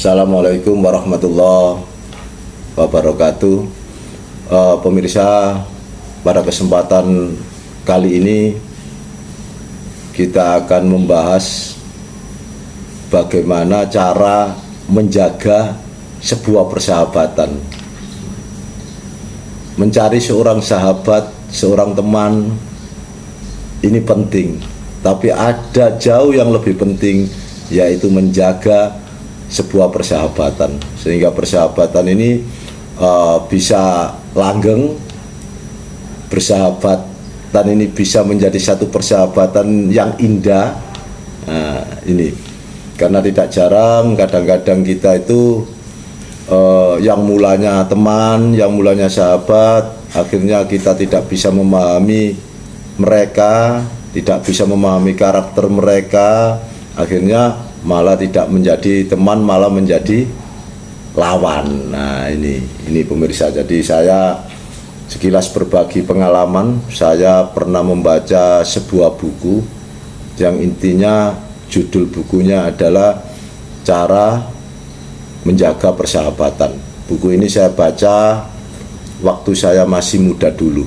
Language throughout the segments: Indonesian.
Assalamualaikum warahmatullahi wabarakatuh. Pemirsa, pada kesempatan kali ini kita akan membahas bagaimana cara menjaga sebuah persahabatan. Mencari seorang sahabat, seorang teman ini penting, tapi ada jauh yang lebih penting, yaitu menjaga sebuah persahabatan, sehingga persahabatan ini bisa langgeng. Persahabatan ini bisa menjadi satu persahabatan yang indah. Ini karena tidak jarang kadang-kadang kita itu yang mulanya teman, yang mulanya sahabat, akhirnya kita tidak bisa memahami mereka, tidak bisa memahami karakter mereka, akhirnya malah tidak menjadi teman, malah menjadi lawan. Nah ini pemirsa, jadi saya sekilas berbagi pengalaman. Saya pernah membaca sebuah buku yang intinya judul bukunya adalah Cara Menjaga Persahabatan. Buku ini saya baca waktu saya masih muda dulu.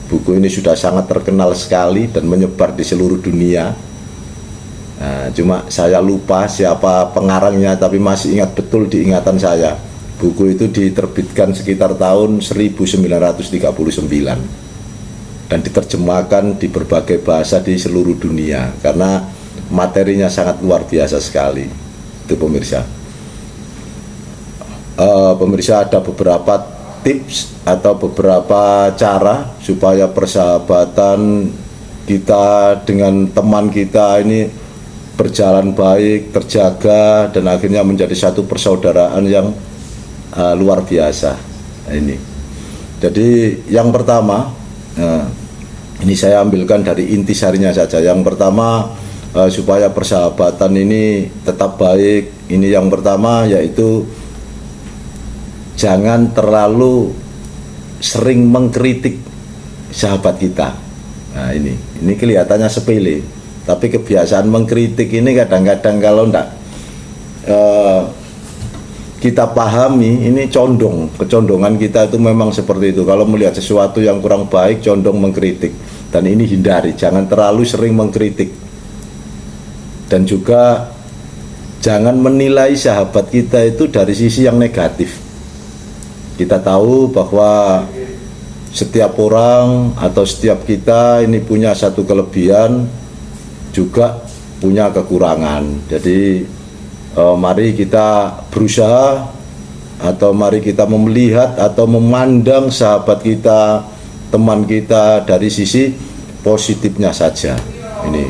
Buku ini sudah sangat terkenal sekali dan menyebar di seluruh dunia. Nah, cuma saya lupa siapa pengarangnya, tapi masih ingat betul di ingatan saya. Buku itu diterbitkan sekitar tahun 1939 dan diterjemahkan di berbagai bahasa di seluruh dunia karena materinya sangat luar biasa sekali. Itu pemirsa. Pemirsa, ada beberapa tips atau beberapa cara supaya persahabatan kita dengan teman kita ini berjalan baik, terjaga, dan akhirnya menjadi satu persaudaraan yang luar biasa. Nah, ini jadi yang pertama, ini saya ambilkan dari intisarinya saja. Yang pertama, supaya persahabatan ini tetap baik, ini yang pertama yaitu jangan terlalu sering mengkritik sahabat kita. Nah ini kelihatannya sepele, tapi kebiasaan mengkritik ini kadang-kadang kalau enggak kita pahami, ini kecondongan kita itu memang seperti itu. Kalau melihat sesuatu yang kurang baik, condong mengkritik, dan ini hindari, jangan terlalu sering mengkritik. Dan juga jangan menilai sahabat kita itu dari sisi yang negatif. Kita tahu bahwa setiap orang atau setiap kita ini punya satu kelebihan, juga punya kekurangan. Jadi mari kita berusaha, atau mari kita melihat atau memandang sahabat kita, teman kita dari sisi positifnya saja. Ini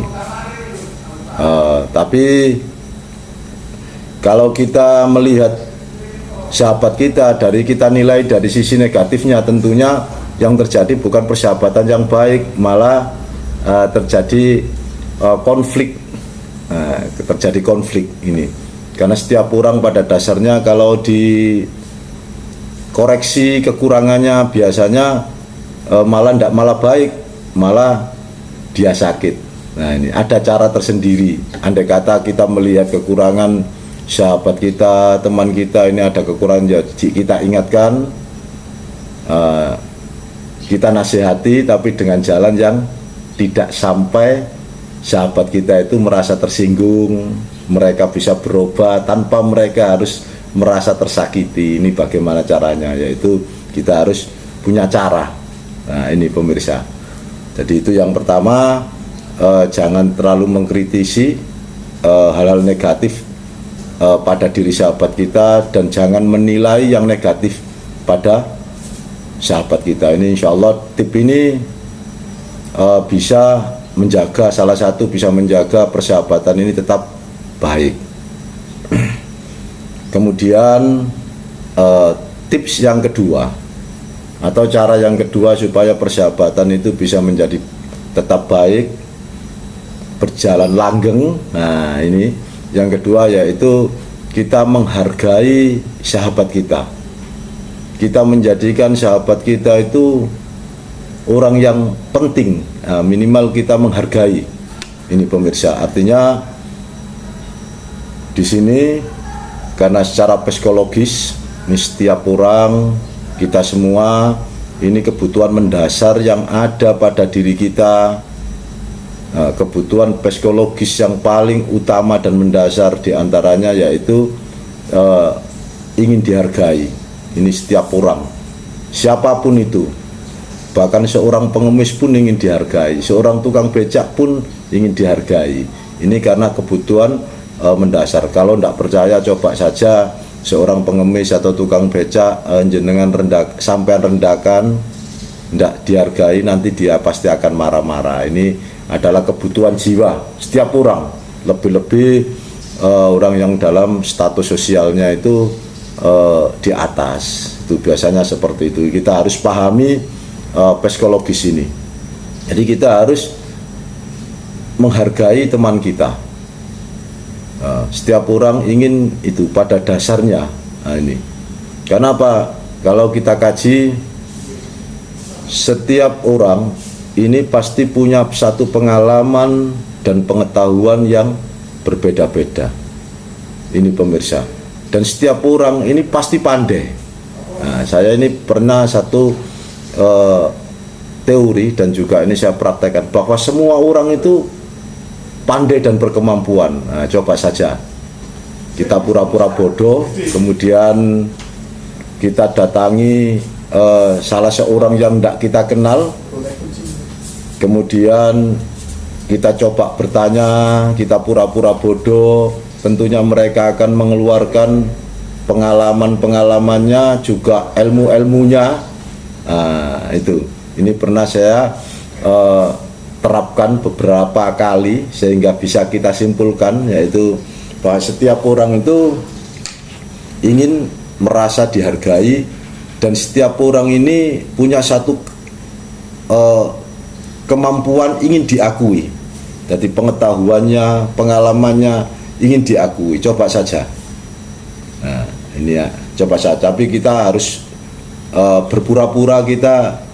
tapi kalau kita melihat sahabat kita, kita nilai dari sisi negatifnya, tentunya yang terjadi bukan persahabatan yang baik, malah terjadi konflik. Terjadi konflik ini karena setiap orang pada dasarnya kalau dikoreksi kekurangannya biasanya malah baik, malah dia sakit. Nah ini ada cara tersendiri. Andai kata kita melihat kekurangan sahabat kita, teman kita ini ada kekurangan, jadi kita ingatkan, kita nasihati, tapi dengan jalan yang tidak sampai sahabat kita itu merasa tersinggung, mereka bisa berubah tanpa mereka harus merasa tersakiti. Ini bagaimana caranya, yaitu kita harus punya cara. Nah ini pemirsa, jadi itu yang pertama, jangan terlalu mengkritisi hal-hal negatif pada diri sahabat kita, dan jangan menilai yang negatif pada sahabat kita. Ini insya Allah tip ini bisa menjaga, salah satu bisa menjaga persahabatan ini tetap baik. Kemudian tips yang kedua atau cara yang kedua supaya persahabatan itu bisa menjadi tetap baik, berjalan langgeng. Nah ini yang kedua yaitu kita menghargai sahabat kita. Kita menjadikan sahabat kita itu orang yang penting, minimal kita menghargai. Ini pemirsa, artinya di sini karena secara psikologis ini setiap orang, kita semua, ini kebutuhan mendasar yang ada pada diri kita. Kebutuhan psikologis yang paling utama dan mendasar diantaranya yaitu ingin dihargai. Ini setiap orang, siapapun itu, bahkan seorang pengemis pun ingin dihargai, seorang tukang becak pun ingin dihargai. Ini karena kebutuhan mendasar. Kalau tidak percaya, coba saja seorang pengemis atau tukang becak jenengan sampai rendahkan, tidak dihargai, nanti dia pasti akan marah-marah. Ini adalah kebutuhan jiwa setiap orang, lebih-lebih orang yang dalam status sosialnya itu di atas. Itu biasanya seperti itu. Kita harus pahami psikologis ini. Jadi kita harus menghargai teman kita. Setiap orang ingin itu pada dasarnya. Ini kenapa? Kalau kita kaji, setiap orang ini pasti punya satu pengalaman dan pengetahuan yang berbeda-beda. Ini pemirsa. Dan setiap orang ini pasti pandai. Nah, saya ini pernah satu teori dan juga ini saya praktekkan bahwa semua orang itu pandai dan berkemampuan. Nah, coba saja kita pura-pura bodoh, kemudian kita datangi salah seorang yang tidak kita kenal, kemudian kita coba bertanya, kita pura-pura bodoh. Tentunya mereka akan mengeluarkan pengalaman-pengalamannya, juga ilmu-ilmunya. Itu ini pernah saya terapkan beberapa kali sehingga bisa kita simpulkan, yaitu bahwa setiap orang itu ingin merasa dihargai, dan setiap orang ini punya satu kemampuan ingin diakui. Jadi pengetahuannya, pengalamannya ingin diakui. Coba saja. Nah, ini ya, coba saja. Tapi kita harus berpura-pura kita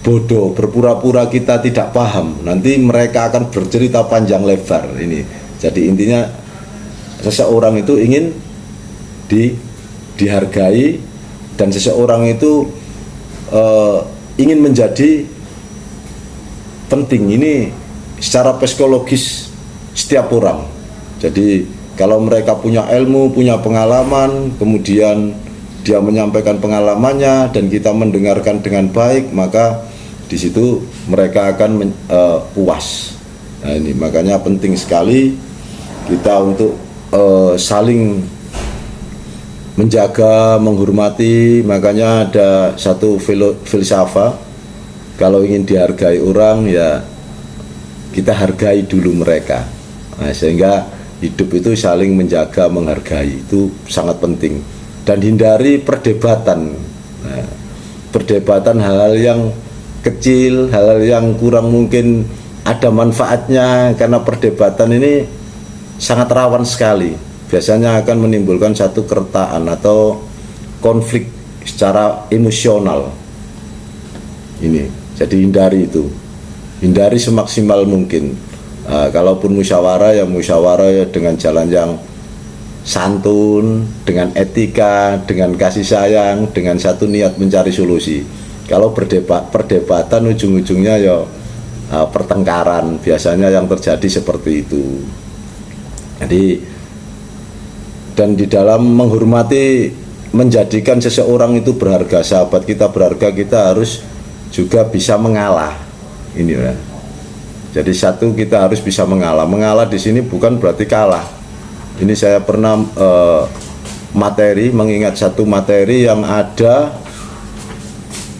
bodoh, berpura-pura kita tidak paham. Nanti mereka akan bercerita panjang lebar ini. Jadi intinya seseorang itu ingin dihargai, dan seseorang itu ingin menjadi penting. Ini secara psikologis setiap orang. Jadi kalau mereka punya ilmu, punya pengalaman, kemudian dia menyampaikan pengalamannya dan kita mendengarkan dengan baik, maka di situ mereka akan puas. Nah, ini makanya penting sekali kita untuk saling menjaga, menghormati. Makanya ada satu filsafat, kalau ingin dihargai orang, ya kita hargai dulu mereka. Nah, sehingga hidup itu saling menjaga, menghargai, itu sangat penting. Dan hindari perdebatan. Nah, perdebatan hal-hal yang kecil, hal-hal yang kurang mungkin ada manfaatnya, karena perdebatan ini sangat rawan sekali. Biasanya akan menimbulkan satu keretaan atau konflik secara emosional. Ini, jadi hindari itu, hindari semaksimal mungkin. Kalaupun musyawarah, ya musyawarah ya dengan jalan yang santun, dengan etika, dengan kasih sayang, dengan satu niat mencari solusi. Kalau perdebatan ujung-ujungnya ya pertengkaran, biasanya yang terjadi seperti itu. Jadi, dan di dalam menghormati, menjadikan seseorang itu berharga, sahabat kita berharga, kita harus juga bisa mengalah. Ini ya. Jadi satu, kita harus bisa mengalah. Mengalah di sini bukan berarti kalah. Ini saya pernah mengingat satu materi yang ada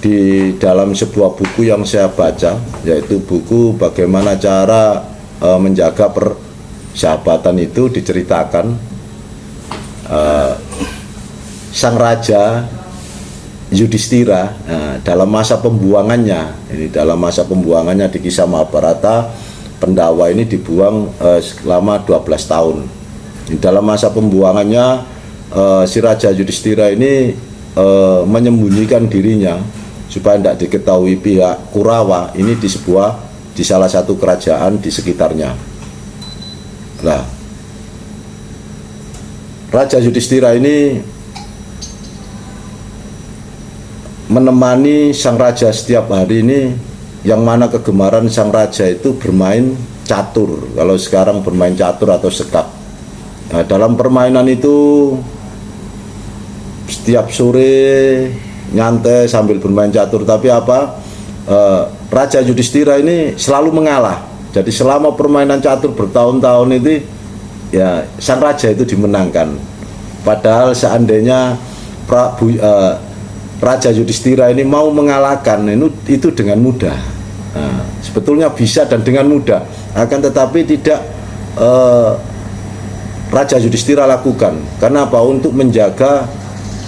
di dalam sebuah buku yang saya baca, yaitu buku bagaimana cara menjaga persahabatan. Itu diceritakan sang raja Yudhistira dalam masa pembuangannya. Ini dalam masa pembuangannya di kisah Mahabharata, Pendawa ini dibuang selama 12 tahun. Di dalam masa pembuangannya, si Raja Yudhistira ini menyembunyikan dirinya supaya tidak diketahui pihak Kurawa ini di salah satu kerajaan di sekitarnya. Nah, Raja Yudhistira ini menemani sang raja setiap hari ini, yang mana kegemaran sang raja itu bermain catur. Kalau sekarang bermain catur atau sekap. Nah, dalam permainan itu setiap sore nyantai sambil bermain catur, tapi Raja Yudhistira ini selalu mengalah. Jadi selama permainan catur bertahun-tahun itu ya sang raja itu dimenangkan. Padahal seandainya Raja Yudhistira ini mau mengalahkan itu dengan mudah. Nah, sebetulnya bisa dan dengan mudah. Akan tetapi tidak Raja Yudhistira lakukan. Karena apa? Untuk menjaga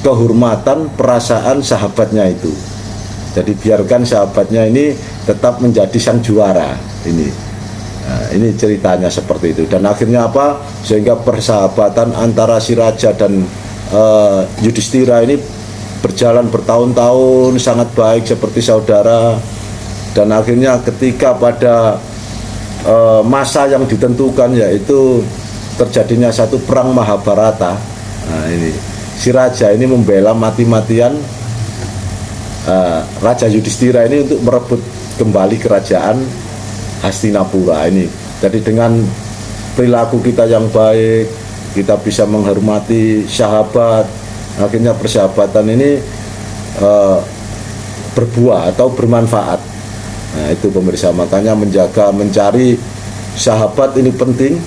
kehormatan perasaan sahabatnya itu. Jadi biarkan sahabatnya ini tetap menjadi sang juara ini. Nah, ini ceritanya seperti itu. Dan akhirnya apa? Sehingga persahabatan antara si raja dan Yudhistira ini berjalan bertahun-tahun sangat baik seperti saudara. Dan akhirnya ketika pada masa yang ditentukan, yaitu terjadinya satu perang Mahabharata. Nah, ini si raja ini membela mati-matian Raja Yudhistira ini untuk merebut kembali kerajaan Hastinapura ini. Jadi dengan perilaku kita yang baik, kita bisa menghormati sahabat. Akhirnya persahabatan ini berbuah atau bermanfaat. Nah, itu pemirsa, makanya mencari sahabat ini penting.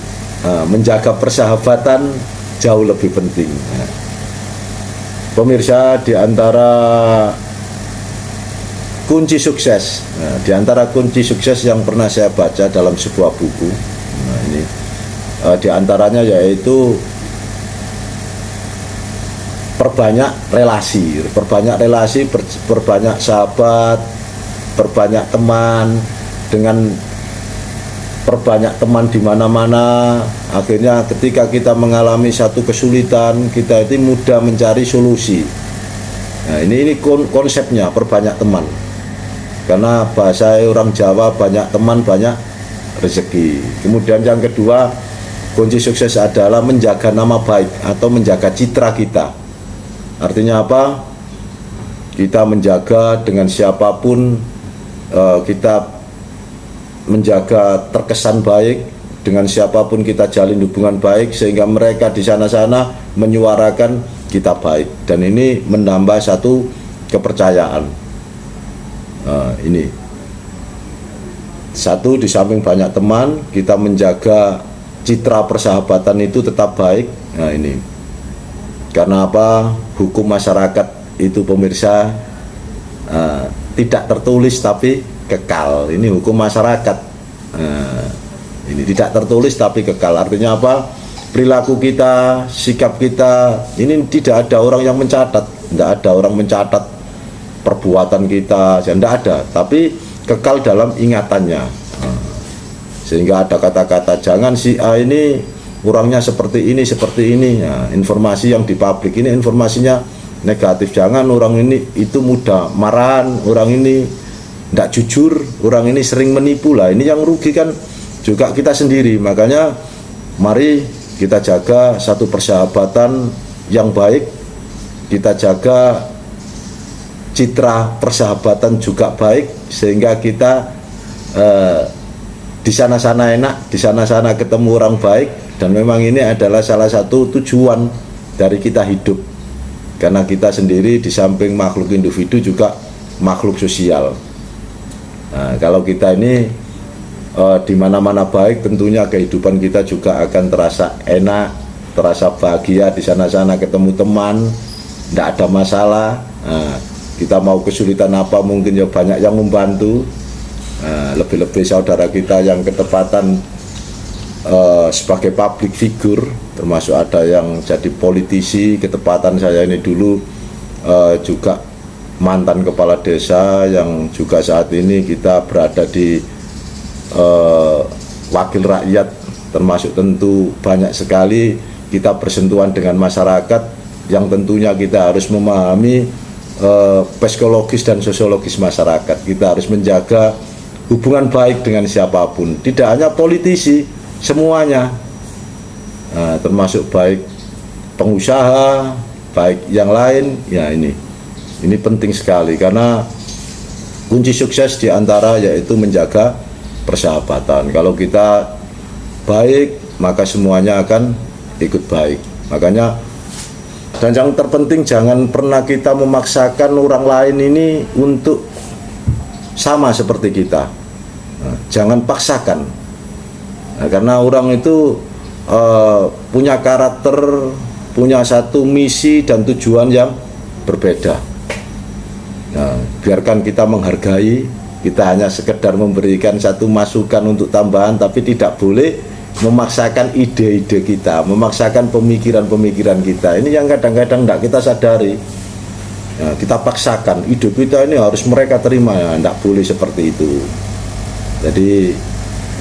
Menjaga persahabatan jauh lebih penting. Nah, pemirsa, di antara kunci sukses, di antara kunci sukses yang pernah saya baca dalam sebuah buku, nah ini di antaranya yaitu perbanyak relasi, perbanyak sahabat, perbanyak teman. Dengan perbanyak teman di mana-mana, akhirnya ketika kita mengalami satu kesulitan, kita itu mudah mencari solusi. Nah, ini konsepnya, perbanyak teman. Karena bahasa orang Jawa, banyak teman banyak rezeki. Kemudian yang kedua, kunci sukses adalah menjaga nama baik atau menjaga citra kita. Artinya apa? Kita menjaga dengan siapapun, kita menjaga terkesan baik, dengan siapapun kita jalin hubungan baik, sehingga mereka di sana-sana menyuarakan kita baik. Dan ini menambah satu kepercayaan. Ini satu, di samping banyak teman, kita menjaga citra persahabatan itu tetap baik. Nah, ini karena apa? Hukum masyarakat itu pemirsa tidak tertulis tapi kekal. Ini hukum masyarakat. Ini tidak tertulis tapi kekal. Artinya apa? Perilaku kita, sikap kita, ini tidak ada orang yang mencatat. Tidak ada orang mencatat perbuatan kita, tidak ada, tapi kekal dalam ingatannya. Sehingga ada kata-kata, jangan si A ini orangnya seperti ini. Nah, informasi yang dipublik ini informasinya negatif. Jangan orang ini itu mudah marahan, orang ini tidak jujur, orang ini sering menipu. Lah, ini yang rugi kan juga kita sendiri. Makanya mari kita jaga satu persahabatan yang baik, kita jaga citra persahabatan juga baik, sehingga kita di sana-sana enak, di sana-sana ketemu orang baik. Dan memang ini adalah salah satu tujuan dari kita hidup, karena kita sendiri di samping makhluk individu juga makhluk sosial. Nah, kalau kita ini di mana-mana baik, tentunya kehidupan kita juga akan terasa enak, terasa bahagia. Di sana-sana ketemu teman, tidak ada masalah. Nah, kita mau kesulitan apa, mungkin ya banyak yang membantu. Lebih-lebih saudara kita yang ketepatan sebagai public figure, termasuk ada yang jadi politisi. Ketepatan saya ini dulu juga mantan kepala desa, yang juga saat ini kita berada di wakil rakyat, termasuk tentu banyak sekali kita bersentuhan dengan masyarakat, yang tentunya kita harus memahami psikologis dan sosiologis masyarakat. Kita harus menjaga hubungan baik dengan siapapun, tidak hanya politisi, semuanya, termasuk baik pengusaha, baik yang lain, ya ini penting sekali karena kunci sukses diantara yaitu menjaga persahabatan. Kalau kita baik, maka semuanya akan ikut baik. Makanya, dan yang terpenting jangan pernah kita memaksakan orang lain ini untuk sama seperti kita. Nah, jangan paksakan. Nah, karena orang itu punya karakter, punya satu misi dan tujuan yang berbeda. Nah, biarkan kita menghargai, kita hanya sekedar memberikan satu masukan untuk tambahan, tapi tidak boleh memaksakan ide-ide kita, memaksakan pemikiran-pemikiran kita. Ini yang kadang-kadang tidak kita sadari. Nah, kita paksakan, ide kita ini harus mereka terima, ya, tidak boleh seperti itu. Jadi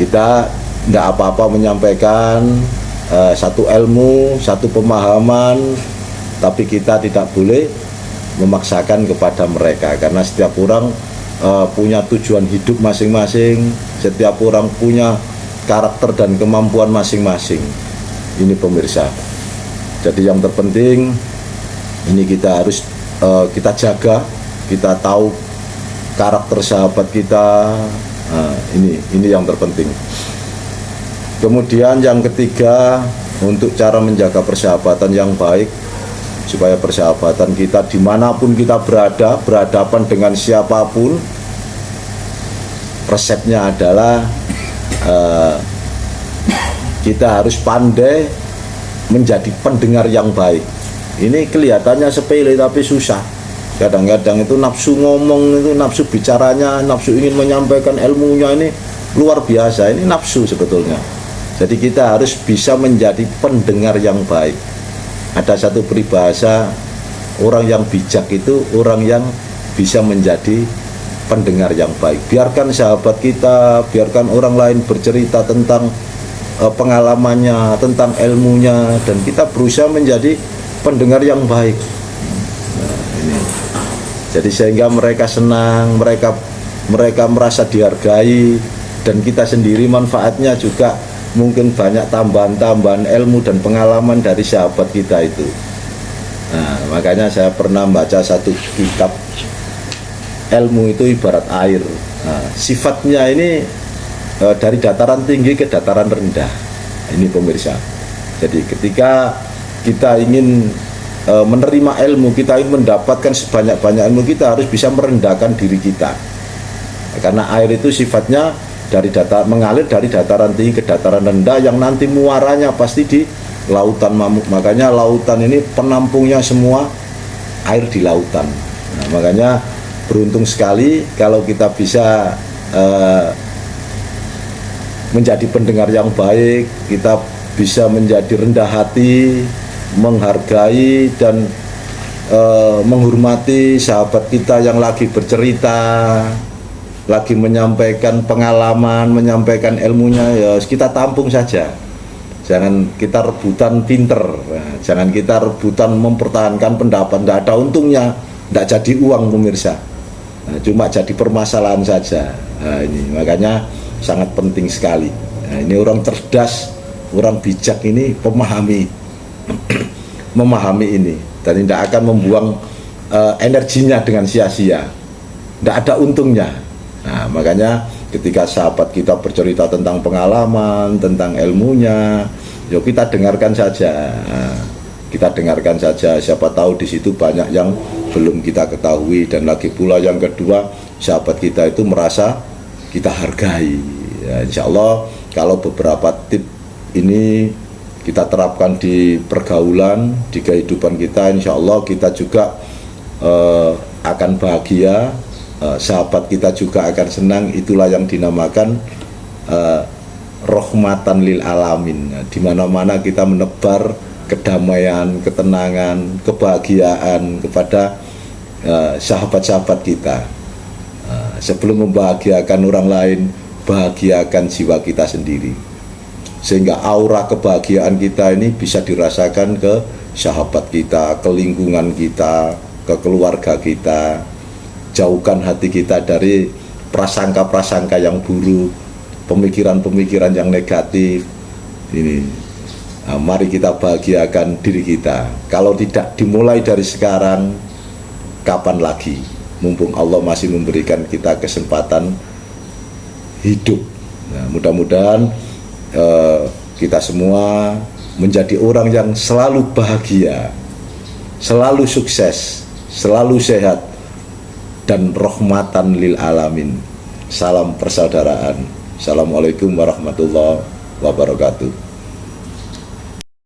kita tidak apa-apa menyampaikan satu ilmu, satu pemahaman, tapi kita tidak boleh memaksakan kepada mereka karena setiap orang punya tujuan hidup masing-masing, setiap orang punya karakter dan kemampuan masing-masing. Ini pemirsa. Jadi yang terpenting ini kita harus kita jaga, kita tahu karakter sahabat kita. Nah, ini yang terpenting. Kemudian yang ketiga, untuk cara menjaga persahabatan yang baik, supaya persahabatan kita dimanapun kita berada, berhadapan dengan siapapun, resepnya adalah kita harus pandai menjadi pendengar yang baik. Ini kelihatannya sepele tapi susah. Kadang-kadang itu nafsu ngomong, itu nafsu bicaranya, nafsu ingin menyampaikan ilmunya ini luar biasa. Ini nafsu sebetulnya. Jadi kita harus bisa menjadi pendengar yang baik. Ada satu peribahasa, orang yang bijak itu orang yang bisa menjadi pendengar yang baik. Biarkan sahabat kita, biarkan orang lain bercerita tentang pengalamannya, tentang ilmunya, dan kita berusaha menjadi pendengar yang baik. Nah, ini. Jadi sehingga mereka senang, mereka merasa dihargai, dan kita sendiri manfaatnya juga mungkin banyak tambahan-tambahan ilmu dan pengalaman dari sahabat kita itu. Nah, makanya saya pernah baca satu kitab, ilmu itu ibarat air. Nah, sifatnya ini dari dataran tinggi ke dataran rendah. Ini pemirsa. Jadi ketika kita ingin menerima ilmu, kita ingin mendapatkan sebanyak-banyak ilmu, kita harus bisa merendahkan diri kita. Karena air itu sifatnya mengalir dari dataran tinggi ke dataran rendah yang nanti muaranya pasti di lautan Mamuk. Makanya lautan ini penampungnya semua air di lautan. Nah, makanya beruntung sekali kalau kita bisa menjadi pendengar yang baik, kita bisa menjadi rendah hati, menghargai dan menghormati sahabat kita yang lagi bercerita, lagi menyampaikan pengalaman, menyampaikan ilmunya, ya kita tampung saja. Jangan kita rebutan pinter, jangan kita rebutan mempertahankan pendapat, tidak ada untungnya, tidak jadi uang pemirsa, cuma jadi permasalahan saja. Nah, ini makanya sangat penting sekali. Nah, ini orang cerdas, orang bijak ini memahami ini dan tidak akan membuang energinya dengan sia-sia, tidak ada untungnya. Nah, makanya ketika sahabat kita bercerita tentang pengalaman, tentang ilmunya, yuk kita dengarkan saja. Kita dengarkan saja, siapa tahu di situ banyak yang belum kita ketahui. Dan lagi pula yang kedua, sahabat kita itu merasa kita hargai. Ya, insya Allah kalau beberapa tip ini kita terapkan di pergaulan, di kehidupan kita, insya Allah kita juga akan bahagia. Sahabat kita juga akan senang. Itulah yang dinamakan rahmatan lil alamin. Di mana-mana kita menebar kedamaian, ketenangan, kebahagiaan kepada sahabat-sahabat kita. Sebelum membahagiakan orang lain, bahagiakan jiwa kita sendiri, sehingga aura kebahagiaan kita ini bisa dirasakan ke sahabat kita, ke lingkungan kita, ke keluarga kita. Jauhkan hati kita dari prasangka-prasangka yang buruk, pemikiran-pemikiran yang negatif. Ini Nah, mari kita bahagiakan diri kita. Kalau tidak dimulai dari sekarang, kapan lagi? Mumpung Allah masih memberikan kita kesempatan hidup. Nah, mudah-mudahan kita semua menjadi orang yang selalu bahagia, selalu sukses, selalu sehat, dan rahmatan lil alamin. Salam persaudaraan. Assalamualaikum warahmatullahi wabarakatuh.